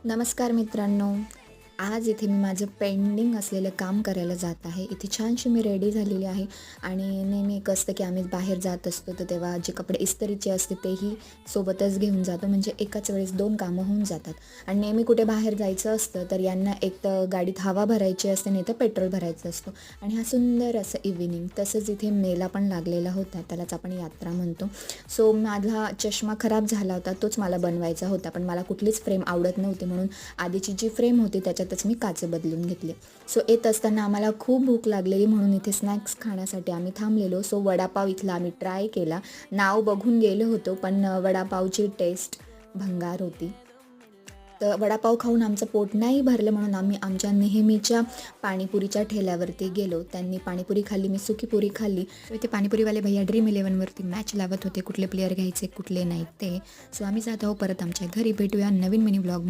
नमस्कार मित्रांनो. आज इथे मी माझं पेंडिंग असलेलं काम करायला जात आहे. इथे छानशी मी रेडी झालेली आहे आणि नेहमी एक असतं की आम्ही बाहेर जात असतो तर तेव्हा जे कपडे इस्त्रीचे असते तेही सोबतच घेऊन जातो, म्हणजे एकाच वेळेस 2 कामं होऊन जातात. आणि नेहमी कुठे बाहेर जायचं असतं तर यांना एक तर गाडीत हवा भरायची असते, नाही तर पेट्रोल भरायचं असतो. आणि हा सुंदर असं इव्हिनिंग, तसंच इथे मेला पण लागलेला होता, त्यालाच आपण यात्रा म्हणतो. सो माझा चष्मा खराब झाला होता, तोच मला बनवायचा होता, पण मला कुठलीच फ्रेम आवडत नव्हती म्हणून आधीची जी फ्रेम होती त्याच्यातच मी काचे बदलून घेतले. सो येत असताना आम्हाला खूप भूक लागलेली म्हणून इथे स्नॅक्स खाण्यासाठी आम्ही थांबलेलो. सो वडापाव इथला आम्ही ट्राय केला. नाव बघून गेलो होतो, पण वडापावची टेस्ट भंगार होती. तर वडापाव खाऊन आमचं पोट नाही भरलं म्हणून आम्ही आमच्या नेहमीच्या पाणीपुरीच्या ठेल्यावरती गेलो. त्यांनी पाणीपुरी खाल्ली, मी सुकी पुरी खाल्ली. तर इथे पाणीपुरीवाले भैया ड्रीम इलेव्हनवरती मॅच लावत होते, कुठले प्लेयर घ्यायचे कुठले नाही ते. सो आम्ही जात आहोत परत आमच्या घरी. भेटूया नवीन मिनी ब्लॉग.